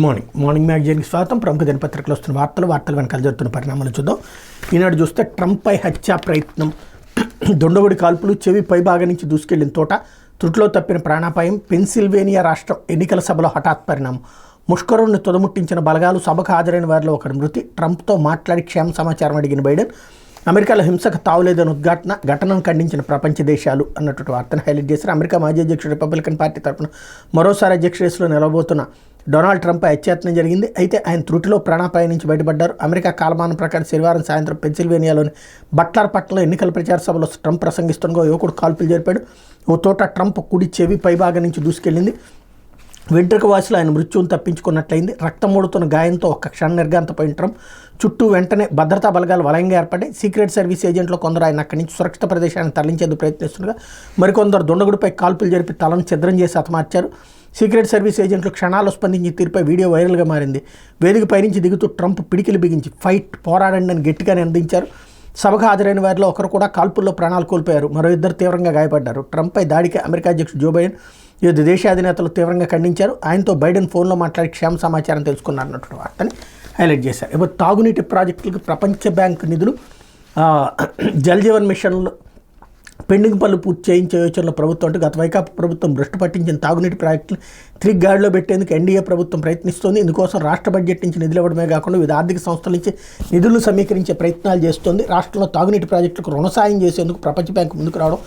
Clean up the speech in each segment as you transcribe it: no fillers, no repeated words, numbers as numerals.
Morning మ్యాగజైన్కి స్వాగతం. ప్రముఖ దినపత్రికలు వస్తున్న వార్తలు వెనకాల జరుగుతున్న పరిణామాలు చూద్దాం. ఈనాడు చూస్తే ట్రంప్పై హత్యా ప్రయత్నం, దొండగుడి కాల్పులు, చెవి పైభాగం నుంచి దూసుకెళ్లిన త్రుటిలో తప్పిన ప్రాణాపాయం, పెన్సిల్వేనియా రాష్ట్రం ఎన్నికల సభలో హఠాత్ పరిణామం, ముష్కరుణ్ణి తుదముట్టించిన బలగాలు, సభకు హాజరైన వారిలో ఒకరి మృతి, ట్రంప్తో మాట్లాడి క్షేమ సమాచారం అడిగిన బైడెన్, అమెరికాలో హింసకు తావులేదని ఘటనను ఖండించిన ప్రపంచ దేశాలు అన్నటువంటి వార్తను హైలైట్ చేశారు. అమెరికా మాజీ అధ్యక్షుడు రిపబ్లికన్ పార్టీ తరఫున మరోసారి అధ్యక్ష రేసులో నిలవబోతున్న డొనాల్డ్ ట్రంప్ హత్యాయత్నం జరిగింది. అయితే ఆయన త్రుటిలో ప్రాణాపాయం నుంచి బయటపడ్డారు. అమెరికా కాలమానం ప్రకారం శనివారం సాయంత్రం పెన్సిల్వేనియాలోని బట్లర్ పట్టణంలో ఎన్నికల ప్రచార సభలో ట్రంప్ ప్రసంగిస్తుండగా యువకుడు కాల్పులు జరిపాడు. ఓ తోట ట్రంప్ కుడి చెవి పైభాగం నుంచి దూసుకెళ్లింది. వెంట్రుక వాసిలో ఆయన మృత్యువును తప్పించుకున్నట్లయింది. రక్తం మూడుతున్న గాయంతో ఒక్క క్షణ నిర్గాంతపోయిన ట్రంప్ చుట్టూ వెంటనే భద్రతా బలగాలు వలయంగా ఏర్పడి సీక్రెట్ సర్వీస్ ఏజెంట్లో కొందరు ఆయన అక్కడి నుంచి సురక్షిత ప్రదేశాన్ని తరలించేందుకు ప్రయత్నిస్తుండగా మరికొందరు దుండగుడిపై కాల్పులు జరిపి తలను ఛిద్రం చేసి హతమార్చారు. సీక్రెట్ సర్వీస్ ఏజెంట్లు క్షణాలు స్పందించి తీరుపై వీడియో వైరల్గా మారింది. వేదిక పైనుంచి దిగుతూ ట్రంప్ పిడికిలు బిగించి పోరాడండి అని గట్టిగానే అందించారు. సభకు హాజరైన వారిలో ఒకరు కూడా కాల్పుల్లో ప్రాణాలు కోల్పోయారు. మరో ఇద్దరు తీవ్రంగా గాయపడ్డారు. ట్రంప్పై దాడికి అమెరికా అధ్యక్షుడు జో బైడెన్, వివిధ దేశాధినేతలు తీవ్రంగా ఖండించారు. ఆయనతో బైడెన్ ఫోన్లో మాట్లాడి క్షేమ సమాచారం తెలుసుకున్నారన్నటువంటి వార్తని హైలైట్ చేశారు. ఇప్పుడు తాగునీటి ప్రాజెక్టులకు ప్రపంచ బ్యాంక్ నిధులు, జల్ జీవన్ మిషన్లు పెండింగ్ పనులు పూర్తి చేయించే యోచనలో ప్రభుత్వం గత వైకాపా ప్రభుత్వం భ్రష్టు పట్టించిన తాగునీటి ప్రాజెక్టులు తిరిగి గాడిలో పెట్టేందుకు ఎన్డీఏ ప్రభుత్వం ప్రయత్నిస్తోంది. ఇందుకోసం రాష్ట్ర బడ్జెట్ నుంచి నిధులు ఇవ్వడమే కాకుండా వివిధ ఆర్థిక సంస్థల నుంచి నిధులను సమీకరించే ప్రయత్నాలు చేస్తోంది. రాష్ట్రంలో తాగునీటి ప్రాజెక్టులకు రుణ సాయం చేసేందుకు ప్రపంచ బ్యాంకు ముందుకు రావడం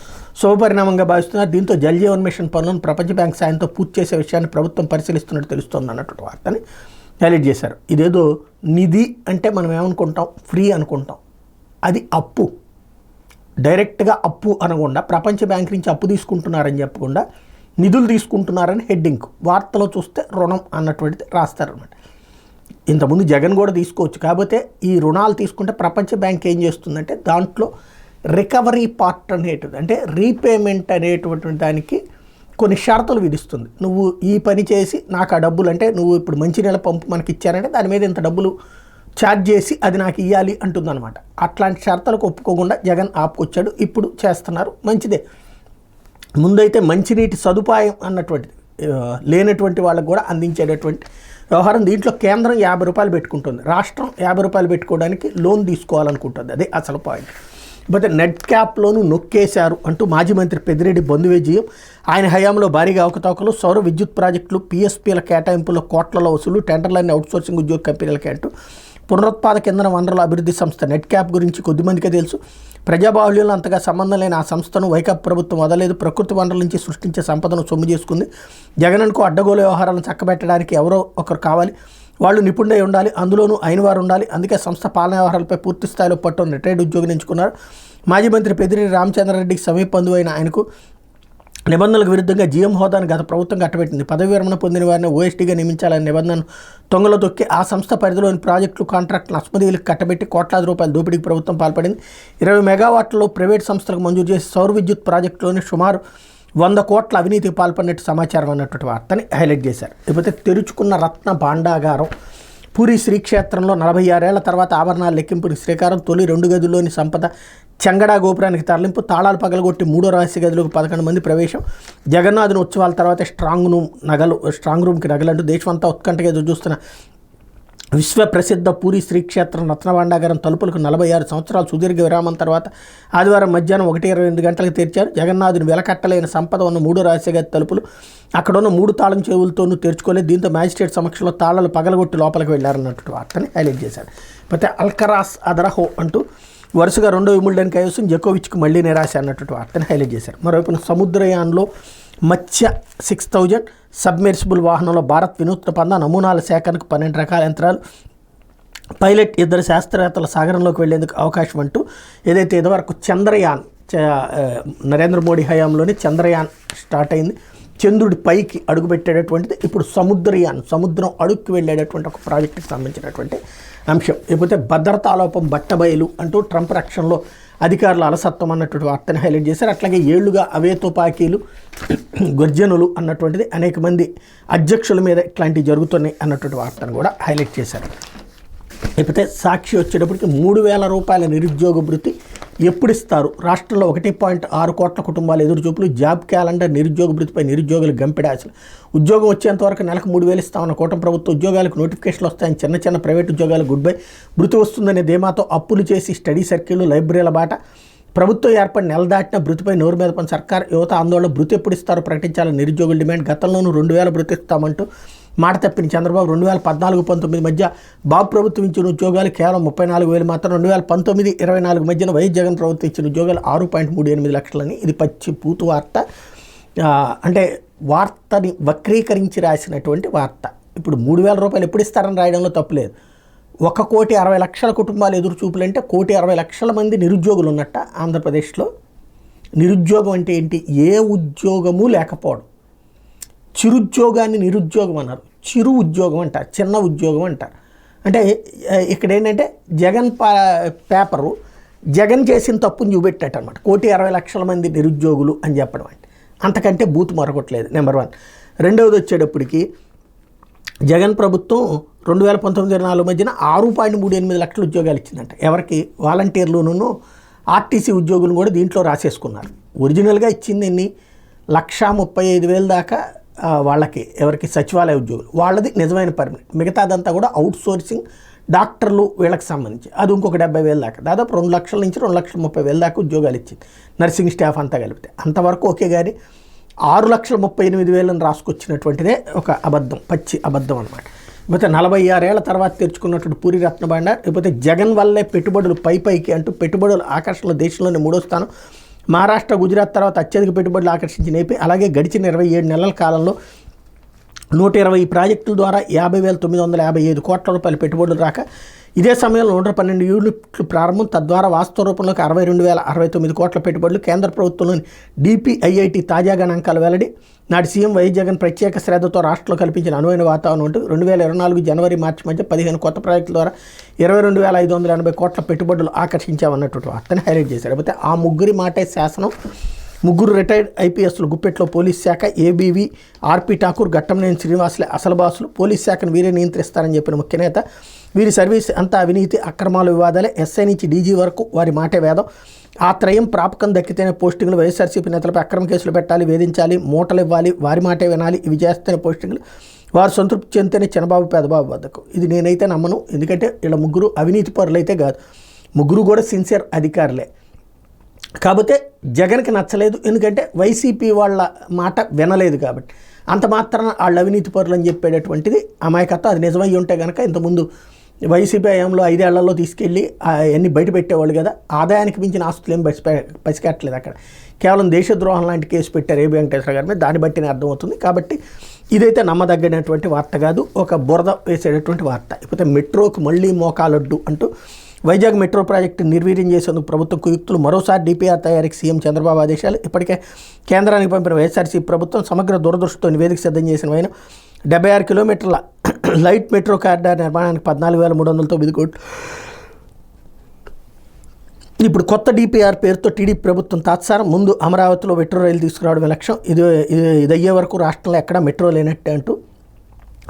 శుభపరిణామంగా భావిస్తున్నారు. దీంతో జల్ జీవన్ మిషన్ పనులను ప్రపంచ బ్యాంక్ సాయంతో పూర్తి చేసే విషయాన్ని ప్రభుత్వం పరిశీలిస్తున్నట్టు తెలుస్తోంది అన్నటువంటి వార్తని హైలైట్ చేశారు. ఇదేదో నిధి అంటే మనం ఏమనుకుంటాం, ఫ్రీ అనుకుంటాం. అది అప్పు, డైరెక్ట్గా అప్పు అనకుండా ప్రపంచ బ్యాంక్ నుంచి అప్పు తీసుకుంటున్నారని చెప్పకుండా నిధులు తీసుకుంటున్నారని హెడ్డింగ్, వార్తలో చూస్తే రుణం అన్నటువంటిది రాస్తారనమాట. ఇంతకుముందు జగన్ కూడా తీసుకోవచ్చు. కాకపోతే ఈ రుణాలు తీసుకుంటే ప్రపంచ బ్యాంక్ ఏం చేస్తుందంటే దాంట్లో రికవరీ పార్ట్ అనేటిది, అంటే రీపేమెంట్ అనేటువంటి దానికి కొన్ని షరతులు విధిస్తుంది. నువ్వు ఈ పని చేసి నాకు ఆ డబ్బులు, అంటే నువ్వు ఇప్పుడు మంచినీళ్ళ పంపు మనకి ఇచ్చారంటే దాని మీద ఇంత డబ్బులు ఛార్జ్ చేసి అది నాకు ఇవ్వాలి అంటుందన్నమాట. అట్లాంటి షరతులకు ఒప్పుకోకుండా జగన్ ఆపుకొచ్చాడు. ఇప్పుడు చేస్తున్నారు, మంచిదే. ముందైతే మంచినీటి సదుపాయం అన్నటువంటిది లేనటువంటి వాళ్ళకు కూడా అందించేటటువంటి వ్యవహారం. దీంట్లో కేంద్రం 50 రూపాయలు పెట్టుకుంటుంది, రాష్ట్రం 50 రూపాయలు పెట్టుకోవడానికి లోన్ తీసుకోవాలనుకుంటుంది. అదే అసలు పాయింట్. అయితే నెట్ క్యాప్లోనూ నొక్కేశారు అంటూ మాజీ మంత్రి పెద్దిరెడ్డి బంధువేజీయం, ఆయన హయాంలో భారీగా అవకతవకలు, సౌర విద్యుత్ ప్రాజెక్టులు, పీఎస్పీల కేటాయింపుల్లో కోట్లలో వసూలు, టెండర్లన్నీ అవుట్సోర్సింగ్ ఉద్యోగ కంపెనీలకే అంటూ పునరుత్పాదక ఇంధన వనరుల అభివృద్ధి సంస్థ నెట్ క్యాప్ గురించి కొద్దిమందికే తెలుసు. ప్రజాబాహుళ్యంలో అంతగా సంబంధం లేని ఆ సంస్థను వైకాపా ప్రభుత్వం వదలేదు. ప్రకృతి వనరుల నుంచి సృష్టించే సంపదను సొమ్ము చేసుకుంది. జగన్కు అడ్డగోలు వ్యవహారాలను చక్కబెట్టడానికి ఎవరో ఒకరు కావాలి, వాళ్ళు నిపుణులై ఉండాలి, అందులోనూ అయిన వారు ఉండాలి. అందుకే సంస్థ పాలనా వ్యవహారాలపై పూర్తి స్థాయిలో పట్టున్న రిటైర్డ్ ఉద్యోగిని ఎంచుకున్నారు. మాజీ మంత్రి పెద్దిరెడ్డి రామచంద్రారెడ్డికి సమీప బంధువు అయిన ఆయనకు నిబంధనలకు విరుద్ధంగా జీఎం హోదాను గత ప్రభుత్వం కట్టబెట్టింది. పదవి విరమణ పొందిన వారిని ఓఎస్టీగా నియమించాలనే నిబంధనను తొంగలో తొక్కి ఆ సంస్థ పరిధిలోని ప్రాజెక్టులు, కాంట్రాక్టులు అస్మదీయులకు కట్టబెట్టి కోట్లాది రూపాయల దోపిడీకి ప్రభుత్వం పాల్పడింది. 20 మెగావాట్లలో ప్రైవేట్ సంస్థలకు మంజూరు చేసి సౌర విద్యుత్ ప్రాజెక్టులోని సుమారు 100 కోట్ల అవినీతికి పాల్పడినట్టు సమాచారం అన్నటువంటి వార్తని హైలైట్ చేశారు. లేకపోతే తెరుచుకున్న రత్న భాండాగారం, పూరి శ్రీక్షేత్రంలో 46 ఏళ్ల తర్వాత ఆభరణాల లెక్కింపుకి శ్రీకారం. తొలి 2 గదుల్లోని సంపద చెంగడా గోపురానికి తరలింపు, తాళాలు పగలగొట్టి 3వ రహస్య గదిలోకి 11 మంది ప్రవేశం. జగన్నాథుని ఉత్సవాల తర్వాత స్ట్రాంగ్ రూమ్కి నగలంటూ దేశమంతా ఉత్కంఠగా ఎదురుచూస్తున్న విశ్వప్రసిద్ధ పూరి శ్రీక్షేత్రం రత్నభాండాగారం తలుపులకు 46 సంవత్సరాల సుదీర్ఘ విరామం తర్వాత ఆదివారం మధ్యాహ్నం 1:22 గంటలకు తెరిచారు. జగన్నాథుని వెలకట్టలేని సంపద ఉన్న 3వ రహస్య గది తలుపులు అక్కడున్న 3 తాళం చెవులతోనూ తెరుచుకోలేదు. దీంతో మ్యాజిస్ట్రేట్ సమక్షంలో తాళాలు పగలగొట్టి లోపలికి వెళ్లారన్నట్టు వార్తని హైలైట్ చేశారు. అయితే అల్కరాస్ అదరహో అంటూ వరుసగా 2వ వింబుల్డన్ కైవసం, జకోవిచ్కి మళ్లీ నిరాశ అన్నట్టు వార్తని హైలైట్ చేశారు. మరోవైపున సముద్రయాన్లో మత్స్య 6000 సబ్మెర్సిబుల్ వాహనంలో భారత్ వినూత్న పందా, నమూనాల సేకరణకు 12 రకాల యంత్రాలు, పైలట్ 2 శాస్త్రవేత్తల సాగరంలోకి వెళ్లేందుకు అవకాశం అంటూ ఏదైతే ఇదివరకు చంద్రయాన్, నరేంద్ర మోడీ హయాంలోనే చంద్రయాన్ స్టార్ట్ అయింది, చంద్రుడి పైకి అడుగుపెట్టేటటువంటిది. ఇప్పుడు సముద్రం అడుగుకి వెళ్ళేటటువంటి ఒక ప్రాజెక్టుకి సంబంధించినటువంటి అంశం. లేకపోతే భద్రతాలోపం బట్టబయలు అంటూ ట్రంప్ రక్షణలో అధికారుల అలసత్వం అన్నటువంటి వార్తని హైలైట్ చేశారు. అట్లాగే ఏళ్లుగా అవే తుపాకీలు, గర్జనులు అన్నటువంటిది అనేక మంది అధ్యక్షుల మీద ఇట్లాంటివి జరుగుతున్నాయి అన్నటువంటి వార్తను కూడా హైలైట్ చేశారు. లేకపోతే సాక్షి వచ్చేటప్పటికి 3000 రూపాయల నిరుద్యోగ భృతి, ఎప్పుడు ఇస్తారు? రాష్ట్రంలో 1.6 కోట్ల కుటుంబాలు ఎదురుచూపులు. Job calendar. నిరుద్యోగ భృతిపై నిరుద్యోగులు గంపెడాశలు. ఉద్యోగం వచ్చేంత వరకు నెలకు 3,000 ఇస్తామన్న కూటమి ప్రభుత్వ ఉద్యోగాలకు నోటిఫికేషన్లు వస్తాయని చిన్న ప్రైవేట్ ఉద్యోగాలకు గుడ్ బై. భృతి వస్తుందనే ధీమాతో అప్పులు చేసి స్టడీ సర్కిళ్లు, లైబ్రరీల బాట. ప్రభుత్వం ఏర్పడి నెల దాటిన భృతిపై నోరు మీద పని సర్కార్. యువత ఆందోళన. భృతి ఎప్పుడు ఇస్తారో ప్రకటించాలని నిరుద్యోగుల డిమాండ్. గతంలోనూ 2,000 భృతి ఇస్తామంటూ మాట తప్పిన చంద్రబాబు 2014-19 మధ్య బాబు ప్రభుత్వం ఇచ్చిన ఉద్యోగాలు కేవలం 34,000 మాత్రం. 2019-24 మధ్యన వైఎస్ జగన్ ప్రభుత్వం ఇచ్చిన ఉద్యోగాలు 6.38 లక్షలని. ఇది పచ్చి పూతు వార్త. అంటే వార్తని వక్రీకరించి రాసినటువంటి వార్త. ఇప్పుడు 3,000 రూపాయలు ఎప్పుడు ఇస్తారని రాయడంలో తప్పులేదు. 1,60,00,000 కుటుంబాలు ఎదురు చూపులంటే 1,60,00,000 మంది నిరుద్యోగులు ఉన్నట్ట ఆంధ్రప్రదేశ్లో. నిరుద్యోగం అంటే ఏంటి? ఏ ఉద్యోగము లేకపోవడం. చిరుద్యోగాన్ని నిరుద్యోగం అన్నారు. చిరు ఉద్యోగం అంటారు, చిన్న ఉద్యోగం అంటారు. అంటే ఇక్కడ ఏంటంటే జగన్ పేపరు జగన్ చేసిన తప్పుని చూపెట్టాట అనమాట. 1,60,00,000 మంది నిరుద్యోగులు అని చెప్పడం అంటే అంతకంటే బూత్ మరొకట్లేదు. నెంబర్ 1. రెండవది వచ్చేటప్పటికి జగన్ ప్రభుత్వం 2019-24 మధ్యన 6.38 లక్షల ఉద్యోగాలు ఇచ్చిందంట. ఎవరికి? వాలంటీర్లును ఆర్టీసీ ఉద్యోగులను కూడా దీంట్లో రాసేసుకున్నారు. ఒరిజినల్గా ఇచ్చింది ఎన్ని? 1,35,000 దాకా వాళ్ళకి. ఎవరికి? సచివాలయ ఉద్యోగులు. వాళ్ళది నిజమైన పర్మనెంట్. మిగతాదంతా కూడా అవుట్ సోర్సింగ్. డాక్టర్లు వీళ్ళకి సంబంధించి అది ఇంకొక 70,000 దాకా. దాదాపు 2 లక్షల నుంచి 2,30,000 దాకా ఉద్యోగాలు ఇచ్చింది నర్సింగ్ స్టాఫ్ అంతా కలిపితే. అంతవరకు ఓకే. కానీ 6,38,000 రాసుకొచ్చినటువంటిదే ఒక అబద్ధం, పచ్చి అబద్ధం అనమాట. లేకపోతే 46 ఏళ్ల తర్వాత తెరుచుకున్నటువంటి పూరి రత్నభాండార్. లేకపోతే జగన్ వల్లే పెట్టుబడులు పైకి అంటూ పెట్టుబడుల ఆకర్షణలో దేశంలోనే 3వ స్థానం. మహారాష్ట్ర, గుజరాత్ తర్వాత అత్యధిక పెట్టుబడులు ఆకర్షించిన ఏపీ. అలాగే గడిచిన 27 నెలల కాలంలో 120 ప్రాజెక్టుల ద్వారా 50,955 కోట్ల రూపాయల పెట్టుబడులు రాక, ఇదే సమయంలో 112 యూనిట్లు ప్రారంభం. తద్వారా వాస్తవ రూపంలోకి 62,069 కోట్ల పెట్టుబడులు. కేంద్ర ప్రభుత్వంలోని DPIIT తాజా గణాంకాలు వెల్లడి. నాటి సీఎం వైఎస్ జగన్ ప్రత్యేక శ్రద్ధతో రాష్ట్రంలో కల్పించిన అనువైన వాతావరణం అంటూ 2024 జనవరి మార్చి మధ్య 15 కొత్త ప్రాజెక్టుల ద్వారా 22,580 కోట్ల పెట్టుబడులు ఆకర్షించామన్నటువంటి వార్తని హైలైట్ చేశారు. లేకపోతే ఆ ముగ్గురి మాటే శాసనం. ముగ్గురు రిటైర్డ్ ఐపీఎస్లు గుప్పెట్లో పోలీస్ శాఖ. ABV, RP ఠాకూర్, ఘట్టంనేని శ్రీనివాసులే అసలు బాసులు. పోలీస్ శాఖను వీరే నియంత్రిస్తారని చెప్పిన ముఖ్యనేత. వీరి సర్వీస్ అంతా అవినీతి, అక్రమాలు, వివాదాలే. SI నుంచి DG వరకు వారి మాటే వేదం. ఆ త్రయం ప్రాపకం దక్కితేనే పోస్టింగ్లు. వైఎస్ఆర్సీపీ నేతలపై అక్రమ కేసులు పెట్టాలి, వేధించాలి, మూటలు ఇవ్వాలి, వారి మాటే వినాలి. ఇవి చేస్తేనే పోస్టింగ్లు. వారు సంతృప్తి చెందితేనే చిన్నబాబు పెదబాబు వద్దకు. ఇది నేనైతే నమ్మను. ఎందుకంటే వీళ్ళ ముగ్గురు అవినీతి పరులైతే కాదు, ముగ్గురు కూడా సిన్సియర్ అధికారులే. కాకపోతే జగన్కి నచ్చలేదు, ఎందుకంటే వైసీపీ వాళ్ళ మాట వినలేదు కాబట్టి. అంత మాత్రాన వాళ్ళు అవినీతి పరులు అని చెప్పేటటువంటిది అమాయకత్వం. అది నిజమయ్యి ఉంటే కనుక ఇంతకుముందు వైసీపీ హయాంలో 5 ఏళ్లలో తీసుకెళ్ళి అవన్నీ బయట పెట్టేవాళ్ళు కదా. ఆదాయానికి మించిన ఆస్తులు ఏం పసికట్టలేదు అక్కడ. కేవలం దేశద్రోహం లాంటి కేసు పెట్టారు AB వెంకటేశ్వర గారి మీద. దాన్ని బట్టినే అర్థమవుతుంది. కాబట్టి ఇదైతే నమ్మదగినటువంటి వార్త కాదు, ఒక బురద వేసేటటువంటి వార్త. ఇకపోతే మెట్రోకి మళ్ళీ మోకాలొడ్డు అంటూ వైజాగ్ మెట్రో ప్రాజెక్టు నిర్వీర్యం చేసేందుకు ప్రభుత్వ కుయుక్తులు. మరోసారి DPR తయారీకి సీఎం చంద్రబాబు ఆదేశాలు. ఇప్పటికే కేంద్రానికి పంపిన వైఎస్ఆర్సీ ప్రభుత్వం సమగ్ర దూరదృష్టితో నివేదిక సిద్ధం చేసిన ఆయన 76 కిలోమీటర్ల లైట్ మెట్రో కారిడార్ నిర్మాణానికి 14,309 కోట్లు. ఇప్పుడు కొత్త DPR పేరుతో టీడీపీ ప్రభుత్వం తాత్సారం. ముందు అమరావతిలో మెట్రో రైలు తీసుకురావడమే లక్ష్యం. ఇది అయ్యే వరకు రాష్ట్రంలో ఎక్కడా మెట్రో లేనట్టే అంటూ.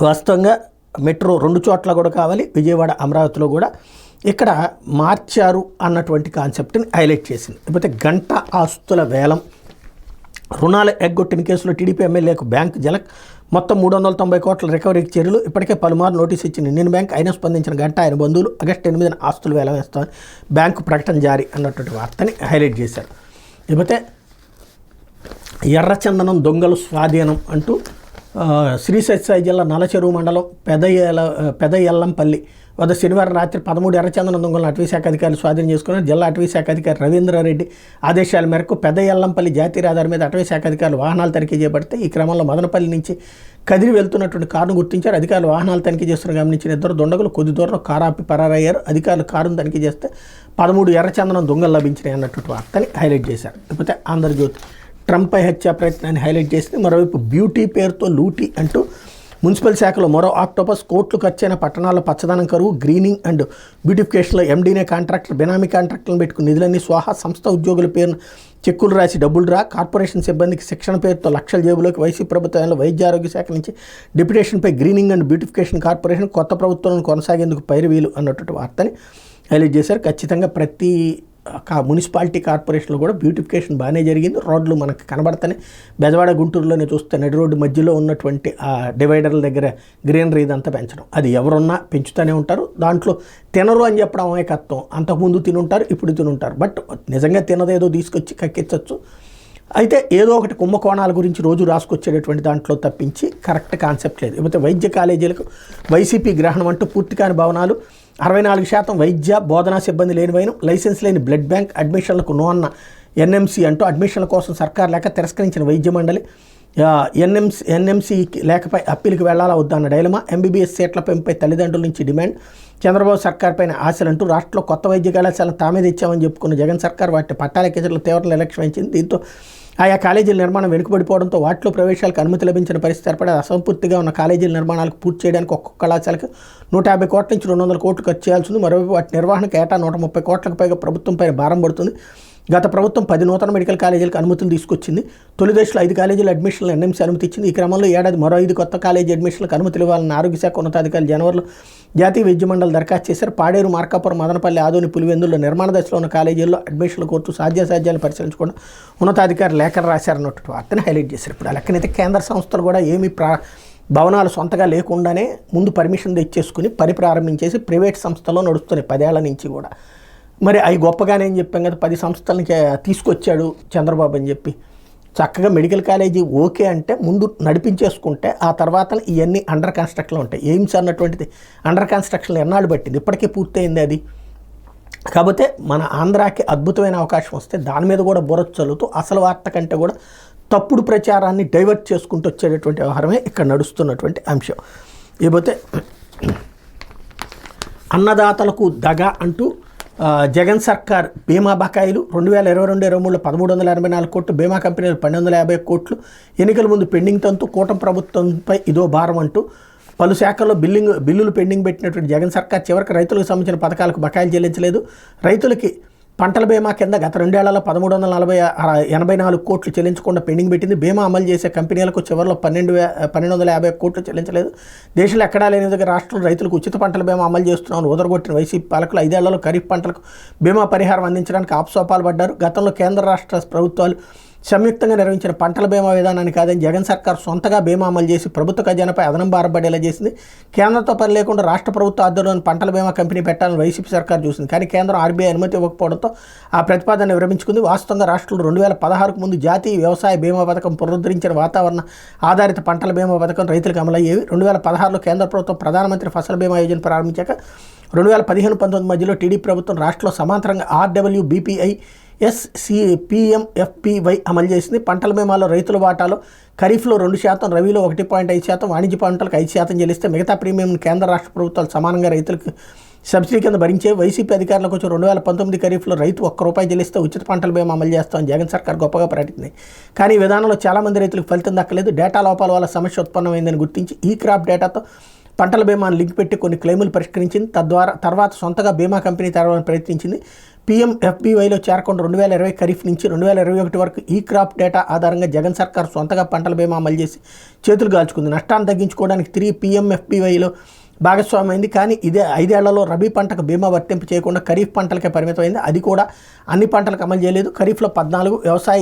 వాస్తవంగా మెట్రో 2 చోట్ల కూడా కావాలి, విజయవాడ, అమరావతిలో కూడా. ఇక్కడ మార్చారు అన్నటువంటి కాన్సెప్ట్ని హైలైట్ చేసింది. లేకపోతే గంట ఆస్తుల వేలం. రుణాలు ఎగ్గొట్టిన కేసులో టీడీపీ ఎమ్మెల్యేకు బ్యాంకు జలక్. మొత్తం 390 కోట్ల రికవరీకి చర్యలు. ఇప్పటికే పలుమార్లు నోటీసు ఇచ్చిన ఇండియన్ బ్యాంక్. అయినా స్పందించిన గంట ఆయన బంధువులు. ఆగస్టు 8న ఆస్తులు వేలం వేస్తామని బ్యాంకు ప్రకటన జారీ అన్నటువంటి వార్తని హైలైట్ చేశారు. లేకపోతే ఎర్రచందనం దొంగలు స్వాధీనం అంటూ శ్రీ సత్యసాయి జిల్లా నలచెరువు మండలం పెద ఎల్లంపల్లి వద్ద శనివారం రాత్రి 13 ఎర్రచందనం దొంగలను అటవీశాఖ అధికారులు స్వాధీనం చేసుకున్నారు. జిల్లా అటవీశాఖ అధికారి రవీంద్రారెడ్డి ఆదేశాల మేరకు పెద ఎల్లంపల్లి జాతీయ రహదారి మీద అటవీశాఖ అధికారులు వాహనాలు తనిఖీ చేపడితే ఈ క్రమంలో మదనపల్లి నుంచి కదిరి వెళ్తున్నటువంటి కారును గుర్తించారు. అధికారులు వాహనాలు తనిఖీ చేస్తున్న గమనించిన 2 దొండగులు కొద్ది దూరం కారు ఆపి పరారయ్యారు. అధికారులు కారును తనిఖీ చేస్తే 13 ఎర్రచందనం దొంగలు లభించినాయి అన్నటువంటి వార్తని హైలైట్ చేశారు. లేకపోతే ఆంధ్రజ్యోతి ట్రంప్పై హత్యా ప్రయత్నాన్ని హైలైట్ చేసింది. మరోవైపు బ్యూటీ పేరుతో లూటీ అంటూ మున్సిపల్ శాఖలో మరో ఆక్టోపస్. కోట్లు ఖర్చైన పట్టణాల్లో పచ్చదనం కరువు. గ్రీనింగ్ అండ్ బ్యూటిఫికేషన్లో MDనే కాంట్రాక్టర్. బెనామీ కాంట్రాక్టులను పెట్టుకుని నిధులన్నీ స్వాహా. సంస్థ ఉద్యోగుల పేరును చెక్కులు రాసి డబ్బులు రా. కార్పొరేషన్ సిబ్బందికి శిక్షణ పేరుతో లక్షల జేబులోకి. వైసీపీ ప్రభుత్వంలో వైద్య ఆరోగ్య శాఖ నుంచి డిప్యుటేషన్పై గ్రీనింగ్ అండ్ బ్యూటిఫికేషన్ కార్పొరేషన్ కొత్త ప్రభుత్వాలను కొనసాగేందుకు పైరువీలు అన్నటువంటి వార్తని హైలైట్ చేశారు. ఖచ్చితంగా ప్రతి మున్సిపాలిటీ కార్పొరేషన్లో కూడా బ్యూటిఫికేషన్ బాగానే జరిగింది. రోడ్లు మనకు కనబడతానే, బెజవాడ గుంటూరులోనే చూస్తే నడి రోడ్డు మధ్యలో ఉన్నటువంటి ఆ డివైడర్ల దగ్గర గ్రీనరీ ఇదంతా పెంచడం, అది ఎవరున్నా పెంచుతూనే ఉంటారు. దాంట్లో తినరు అని చెప్పడం అమాయకత్వం. అంతకుముందు తినుంటారు, ఇప్పుడు తినుంటారు. బట్ నిజంగా తినదేదో తీసుకొచ్చి కక్కించవచ్చు. అయితే ఏదో ఒకటి కుంభకోణాల గురించి రోజు రాసుకొచ్చేటటువంటి దాంట్లో తప్పించి కరెక్ట్ కాన్సెప్ట్ లేదు. లేకపోతే వైద్య కాలేజీలకు వైసీపీ గ్రహణం అంటూ పూర్తి కాని భవనాలు, 64% వైద్య బోధనా సిబ్బంది లేని వైనం, లైసెన్స్ లేని బ్లడ్ బ్యాంక్, అడ్మిషన్లకు నో అన్న ఎన్ఎంసీ అంటూ అడ్మిషన్ల కోసం సర్కార్ లేక తిరస్కరించిన వైద్య మండలి, ఎన్ఎంసీ లేకపై అప్పీలుకి వెళ్లాలా వద్దన్న డైలమా, ఎంబీబీఎస్ సీట్ల పెంపుపై తల్లిదండ్రుల నుంచి డిమాండ్, చంద్రబాబు సర్కార్ పైన ఆశలంటూ రాష్ట్రంలో కొత్త వైద్య కళాశాలను తామే తెచ్చామని చెప్పుకున్న జగన్ సర్కార్ వాటిని పట్టాలెక్కించడంలో తీవ్ర నిర్లక్ష్యం వహించింది. దీంతో ఆయా కాలేజీల నిర్మాణం వెనుకబడిపోవడంతో వాటిలో ప్రవేశాలకు అనుమతి లభించిన పరిస్థితి ఏర్పడి అసంపూర్తిగా ఉన్న కాలేజీల నిర్మాణాలకు పూర్తి చేయడానికి ఒక్కొక్క కళాశాలకు 150 కోట్ల నుంచి 200 కోట్లు ఖర్చు చేయాల్సింది. మరోవైపు వాటి నిర్వహణకు ఏటా 130 కోట్లకు పైగా ప్రభుత్వంపై భారం పడుతుంది. గత ప్రభుత్వం 10 నూతన మెడికల్ కాలేజీలకు అనుమతులు తీసుకొచ్చింది. తొలి దశలో 5 కాలేజీల అడ్మిషన్లు ఎన్ఎంసీ అనుమతి ఇచ్చింది. ఈ క్రమంలో ఏడాది మరో 5 కొత్త కాలేజీ అడ్మిషన్లకు అనుమతులు ఇవ్వాలని ఆరోగ్య శాఖ ఉన్నతాధికారులు జనవరిలో జాతీయ వైద్య మండలి దరఖాస్తు చేశారు. పాడేరు, మార్కాపురం, మదనపల్లి, ఆదోని, పులివెందుల్లో నిర్మాణ దశలో ఉన్న కాలేజీల్లో అడ్మిషన్ల కోర్టు సాధ్యాసాధ్యాలను పరిశీలించకుండా ఉన్నతాధికారులు లేఖలు రాశారన్నట్టు వార్తను హైలైట్ చేశారు. ఇప్పుడు ఆ లెక్కనైతే కేంద్ర సంస్థలు కూడా ఏమీ భవనాలు సొంతగా లేకుండానే ముందు పర్మిషన్ తెచ్చేసుకుని పని ప్రారంభించేసి ప్రైవేట్ సంస్థల్లో నడుస్తున్నాయి 10 ఏళ్ల నుంచి కూడా. మరి అవి గొప్పగానే అని చెప్పాం కదా, 10 సంస్థలని తీసుకొచ్చాడు చంద్రబాబు అని చెప్పి. చక్కగా మెడికల్ కాలేజీ ఓకే అంటే ముందు నడిపించేసుకుంటే ఆ తర్వాత ఇవన్నీ అండర్ కన్స్ట్రక్షన్లో ఉంటాయి. ఎయిమ్స్ అన్నటువంటిది అండర్ కన్స్ట్రక్షన్లో ఎన్నాళ్ళు పట్టింది, ఇప్పటికే పూర్తయింది అది. కాకపోతే మన ఆంధ్రాకి అద్భుతమైన అవకాశం వస్తే దాని మీద కూడా బుర్ర చల్లుతూ అసలు వార్త కంటే కూడా తప్పుడు ప్రచారాన్ని డైవర్ట్ చేసుకుంటూ వచ్చేటటువంటి వ్యవహారమే ఇక్కడ నడుస్తున్నటువంటి అంశం. ఇకపోతే అన్నదాతలకు దగ అంటూ జగన్ సర్కార్ బీమా బకాయిలు 2022-23లో 1384 కోట్లు, బీమా కంపెనీలు 1250 కోట్లు, ఎన్నికల ముందు పెండింగ్ తంతు, కూటమి ప్రభుత్వంపై ఇదో భారం అంటూ పలు శాఖల్లో బిల్లులు పెండింగ్ పెట్టినటువంటి జగన్ సర్కార్ చివరికి రైతులకు సంబంధించిన పథకాలకు బకాయిలు చెల్లించలేదు. రైతులకి పంటల బీమా కింద గత 2 ఏళ్లలో 1384 కోట్లు చెల్లించకుండా పెండింగ్ పెట్టింది. బీమా అమలు చేసే కంపెనీలకు చివరిలో 1250 కోట్లు చెల్లించలేదు. దేశంలో ఎక్కడా లేని విధంగా రాష్ట్రంలో రైతులకు ఉచిత పంటల బీమా అమలు చేస్తున్నామని ఉదరగొట్టిన వైసీపీ పాలకులు 5 ఏళ్లలో ఖరీఫ్ పంటలకు బీమా పరిహారం అందించడానికి ఆప్సోపాలు పడ్డారు. గతంలో కేంద్ర రాష్ట్ర ప్రభుత్వాలు సంయుక్తంగా నిర్వహించిన పంటల బీమా విధానాన్ని కాదని జగన్ సర్కార్ సొంతగా బీమా అమలు చేసి ప్రభుత్వ ఖజానాపై అదనం భారపడేలా చేసింది. కేంద్రంతో పని లేకుండా రాష్ట్ర ప్రభుత్వ ఆధ్వర్యంలోని పంటల బీమా కంపెనీ పెట్టాలని వైసీపీ సర్కార్ చూసింది. కానీ కేంద్రం ఆర్బీఐ అనుమతి ఇవ్వకపోవడంతో ఆ ప్రతిపాదన విరమించుకుంది. వాస్తవంగా రాష్ట్రంలో 2016కు ముందు జాతీయ వ్యవసాయ బీమా పథకం పునరుద్ధరించిన వాతావరణ ఆధారిత పంటల బీమా పథకం రైతులకు అమలయ్యేవి. 2016లో కేంద్ర ప్రభుత్వం ప్రధానమంత్రి ఫసల్ బీమా యోజన ప్రారంభించాక 2015-19 మధ్యలో టీడీపీ ప్రభుత్వం రాష్ట్రంలో సమాంతరంగా RWBPI PMFPY అమలు చేసింది. పంటల బీమాలో రైతుల వాటాలో ఖరీఫ్లో 2%, రబీలో 1.5%, వాణిజ్య పంటలకు 5% చెల్లిస్తే మిగతా ప్రీమియంను కేంద్ర రాష్ట్ర ప్రభుత్వాలు సమానంగా రైతులకు సబ్సిడీ కింద భరించే. వైసీపీ అధికారులకు వచ్చి 2019 ఖరీఫ్లో రైతు ₹1 చెల్లిస్తే ఉచిత పంటల బీమా అమలు చేస్తామని జగన్ సర్కార్ గొప్పగా ప్రకటించింది. కానీ ఈ విధానంలో చాలామంది రైతులకు ఫలితం దక్కలేదు. డేటా లోపాల వల్ల సమస్య ఉత్పన్నమైందని గుర్తించి ఈ క్రాప్ డేటాతో పంటల బీమాను లింక్ పెట్టి కొన్ని క్లెయిములు పరిష్కరించింది. తర్వాత సొంతగా బీమా కంపెనీ తెరవాలని ప్రయత్నించింది. PMFBYలో చేరకుండా 2020 ఖరీఫ్ నుంచి 2021 వరకు ఈ క్రాప్ డేటా ఆధారంగా జగన్ సర్కార్ సొంతగా పంటల బీమా అమలు చేసి చేతులు కాల్చుకుంది. నష్టాన్ని తగ్గించుకోవడానికి తిరిగి PMFBYలో భాగస్వామైంది. కానీ ఇదే 5 ఏళ్లలో రబీ పంటకు బీమా వర్తింపు చేయకుండా ఖరీఫ్ పంటలకే పరిమితమైంది. అది కూడా అన్ని పంటలకు అమలు చేయలేదు. ఖరీఫ్లో 14 వ్యవసాయ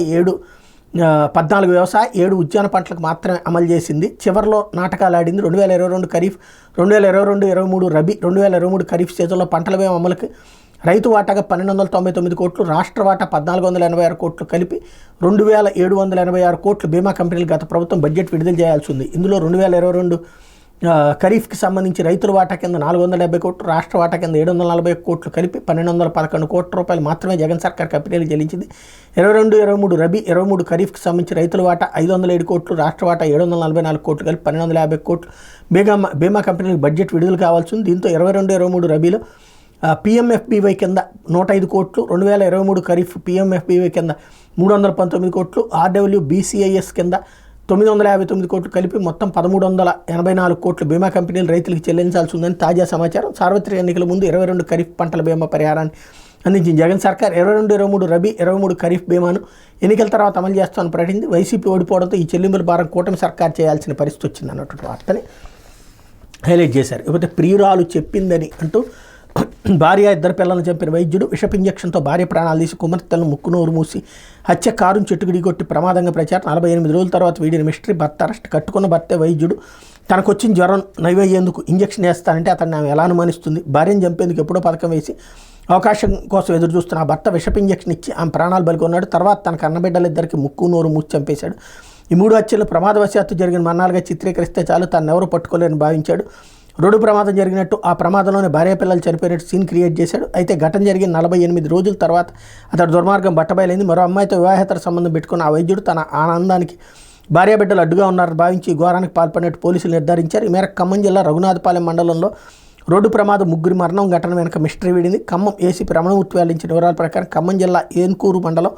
7 ఉద్యాన పంటలకు మాత్రమే అమలు చేసింది. చివరిలో నాటకాలు ఆడింది. 2022 ఖరీఫ్, 2022-23 రబీ, 2023 ఖరీఫ్ సీజన్లో పంటల బీమా అమలుకి రైతు వాటాగా 1299 కోట్లు, రాష్ట్ర వాటా 1486 కోట్లు కలిపి 2786 కోట్లు బీమా కంపెనీలు గత ప్రభుత్వం బడ్జెట్ విడుదల చేయాల్సి ఉంది. ఇందులో 2022 ఖరీఫ్కి సంబంధించి రైతుల వాటా కింద 470 కోట్లు, రాష్ట్ర వాటా కింద 740 కోట్లు కలిపి 1211 కోట్ల రూపాయలు మాత్రమే జగన్ సర్కార్ కంపెనీలు చెల్లించింది. 22-23 రబీ, 23 ఖరీఫ్కి సంబంధించి రైతుల వాటా 507 కోట్లు, రాష్ట్ర వాటా 744 కోట్లు కలిపి 1250 కోట్లు బీమా కంపెనీలకు బడ్జెట్ విడుదల కావాల్సి ఉంది. దీంతో 22-23 రబీలో PMFBY కింద 105 కోట్లు, 2023 ఖరీఫ్ PMFBY కింద 319 కోట్లు, RWBCIS కింద 959 కోట్లు కలిపి మొత్తం 1384 కోట్లు బీమా కంపెనీలు రైతులకు చెల్లించాల్సి ఉందని తాజా సమాచారం. సార్వత్రిక ఎన్నికల ముందు 22 ఖరీఫ్ పంటల బీమా పరిహారాన్ని అందించింది జగన్ సర్కార్. 22-23 రబీ, 23 ఖరీఫ్ బీమాను ఎన్నికల తర్వాత అమలు చేస్తామని ప్రకటించింది. వైసీపీ ఓడిపోవడంతో ఈ చెల్లింపుల భారం కూటమి సర్కార్ చేయాల్సిన పరిస్థితి వచ్చింది అన్నటువంటి వార్తని హైలైట్ చేశారు. ఇకపోతే ప్రియురాలు చెప్పిందని అంటూ భార్య ఇద్దరు పిల్లలను చంపిన వైద్యుడు విషపు ఇంజక్షన్తో భార్య ప్రాణాలు తీసి కుమార్తెలను ముక్కు నోరు మూసి హత్య కారును చెట్టుకు ఢీకొట్టి ప్రమాదంగా ప్రచారం 48 రోజుల తర్వాత వీడిన మిస్టరీ భర్త అరెస్ట్ కట్టుకున్న భర్తే వైద్యుడు తనకు వచ్చిన జ్వరం నయమయ్యేందుకు ఇంజక్షన్ వేస్తానంటే అతన్ని ఆమె ఎలా అనుమానిస్తుంది భార్యను చంపేందుకు ఎప్పుడో పథకం వేసి అవకాశం కోసం ఎదురు చూస్తున్న ఆ భర్త విషపు ఇంజక్షన్ ఇచ్చి ఆమె ప్రాణాలు బలికొన్నాడు. తర్వాత తన కన్నబిడ్డలిద్దరికి ముక్కు నోరు మూసి చంపేశాడు. ఈ 3 హత్యలు ప్రమాదవశాత్తు జరిగిన మన్నాలుగా చిత్రీకరిస్తే చాలు తను ఎవరు పట్టుకోలేని భావించాడు. రోడ్డు ప్రమాదం జరిగినట్టు ఆ ప్రమాదంలోనే భార్య పిల్లలు చనిపోయినట్టు సీన్ క్రియేట్ చేశాడు. అయితే ఘటన జరిగిన 48 రోజుల తర్వాత అతడు దుర్మార్గం బట్టబయలైంది. మరో అమ్మాయితో వివాహేతర సంబంధం పెట్టుకున్న ఆ వైద్యుడు తన ఆనందానికి భార్యాబిడ్డలు అడ్డుగా ఉన్నారని భావించి ఈ ఘోరానికి పాల్పడినట్టు పోలీసులు నిర్ధారించారు. ఈ మేరకు ఖమ్మం జిల్లా రఘునాథపాలెం మండలంలో రోడ్డు ప్రమాదం 3 మరణం ఘటన వెనక మిస్టరీ వీడింది. ఖమ్మం ఏసీపీ రమణమూర్తి వెల్లడించిన వివరాల ప్రకారం ఖమ్మం జిల్లా ఏన్కూరు మండలం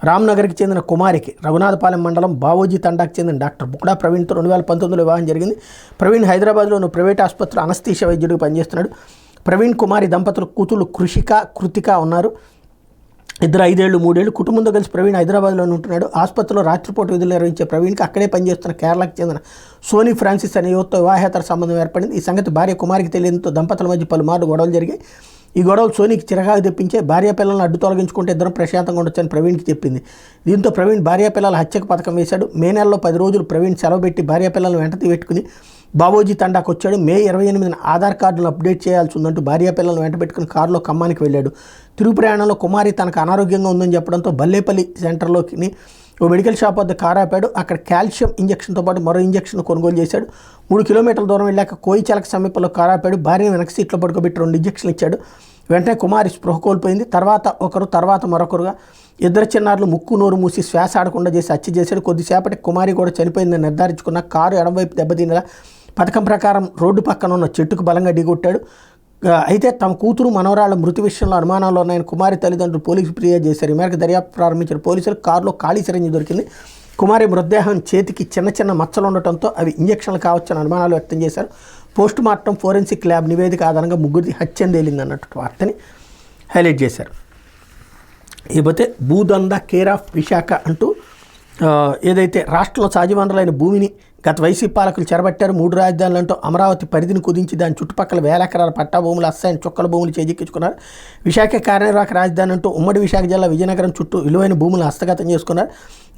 రామ్నగర్కి చెందిన కుమారికి రఘునాథపాలెం మండలం బావోజీ తండాకు చెందిన డాక్టర్ బుక్డా ప్రవీణ్తో 2019లో వివాహం జరిగింది. ప్రవీణ్ హైదరాబాద్లోని ప్రైవేట్ ఆసుపత్రిలో అనస్థీషియా వైద్యుడిగా పనిచేస్తున్నాడు. ప్రవీణ్ కుమారి దంపతులు కూతురు కృతిక ఉన్నారు. ఇద్దరు 5 ఏళ్ళు 3 ఏళ్ళు. కుటుంబంతో కలిసి ప్రవీణ్ హైదరాబాద్లోనే ఉంటున్నాడు. ఆసుపత్రిలో రాత్రిపూట విధులు నిర్వహించే ప్రవీణ్కి అక్కడే పనిచేస్తున్న కేరళకు చెందిన సోనీ ఫ్రాన్సిస్ అనే యువతతో వివాహేతర సంబంధం ఏర్పడింది. ఈ సంగతి భార్య కుమారికి తెలియడంతో దంపతుల మధ్య పలుమార్లు గొడవలు జరిగాయి. ఈ గొడవలు సోనీకి చిరకాకు తెప్పించే భార్య పిల్లలను అడ్డు తొలగించుకుంటే ఇద్దరం ప్రశాంతంగా ఉండొచ్చని ప్రవీణ్కి చెప్పింది. దీంతో ప్రవీణ్ భార్య పిల్లల హత్యకు పథకం వేశాడు. మే నెలలో 10 రోజులు ప్రవీణ్ సెలవు పెట్టి భార్య పిల్లలను వెంట పెట్టుకుని బావోజీ తండాకు వచ్చాడు. మే 28న ఆధార్ కార్డులను అప్డేట్ చేయాల్సి ఉందంటూ భార్య పిల్లలను వెంట పెట్టుకుని కారులో ఖమ్మానికి వెళ్ళాడు. తిరుగు ప్రయాణంలో కుమారి తనకు అనారోగ్యంగా ఉందని చెప్పడంతో బల్లేపల్లి సెంటర్లోకి ఓ మెడికల్ షాప్ వద్ద కారు ఆపాడు. అక్కడ కాల్షియం ఇంజక్షన్తో పాటు మరో ఇంజక్షన్ కొనుగోలు చేశాడు. 3 కిలోమీటర్ల దూరం వెళ్ళాక కోయిచలక సమీపంలో కారు ఆపాడు. భార్యను వెనక సీట్లో పడుకోబెట్టి 2 ఇంజక్షన్లు ఇచ్చాడు. వెంటనే కుమారి స్పృహ కోల్పోయింది. తర్వాత మరొకరుగా ఇద్దరు చిన్నారులు ముక్కు నోరు మూసి శ్వాస ఆడకుండా చేసి హత్య చేశాడు. కొద్దిసేపటికి కుమారి కూడా చనిపోయిందని నిర్ధారించుకున్న కారు ఎడమవైపు దెబ్బతినేలా పథకం ప్రకారం రోడ్డు పక్కన ఉన్న చెట్టుకు బలంగా ఢీకొట్టాడు. అయితే తమ కూతురు మనవరాళ్ల మృతి విషయంలో అనుమానాలు ఉన్నాయని కుమారి తల్లిదండ్రులు పోలీసు ఫిర్యాదు చేశారు. ఈ మేరకు దర్యాప్తు ప్రారంభించిన పోలీసులు కారులో ఖాళీ సిరంజి దొరికింది. కుమారి మృతదేహం చేతికి చిన్న మచ్చలు ఉండటంతో అవి ఇంజక్షన్లు కావచ్చని అనుమానాలు వ్యక్తం చేశారు. పోస్ట్ మార్టం ఫోరెన్సిక్ ల్యాబ్ నివేదిక ఆధారంగా ముగ్గురిది హత్య తేలింది అన్నట్టు వార్తని హైలైట్ చేశారు. ఇకపోతే భూదంద కేర్ ఆఫ్ విశాఖ అంటూ ఏదైతే రాష్ట్రంలో సహజ వనరులైన భూమిని గత వైసీపీ పాలకులు చెరబట్టారు. 3 రాజధానులంటూ అమరావతి పరిధిని కుదించి దాని చుట్టుపక్కల 1000 ఎకరాల పట్టా భూములు అస్సాయం చుక్కల భూములు చేజిక్కించుకున్నారు. విశాఖ కార్యనిర్వాహక రాజధాని అంటూ ఉమ్మడి విశాఖ జిల్లా విజయనగరం చుట్టూ విలువైన భూములు హస్తగతం చేసుకున్నారు.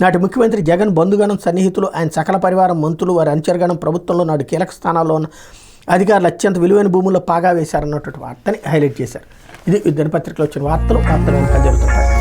నాటి ముఖ్యమంత్రి జగన్ బంధుగణం సన్నిహితులు ఆయన సకల పరివారం మంత్రులు వారి అనుచరగణం ప్రభుత్వంలో నాడు కీలక స్థానాల్లో ఉన్న అధికారులు అత్యంత విలువైన భూముల్లో పాగా వేశారన్నటువంటి వార్తని హైలైట్ చేశారు. ఇది దినపత్రికలో వచ్చిన వార్తలు జరుగుతుంటాయి.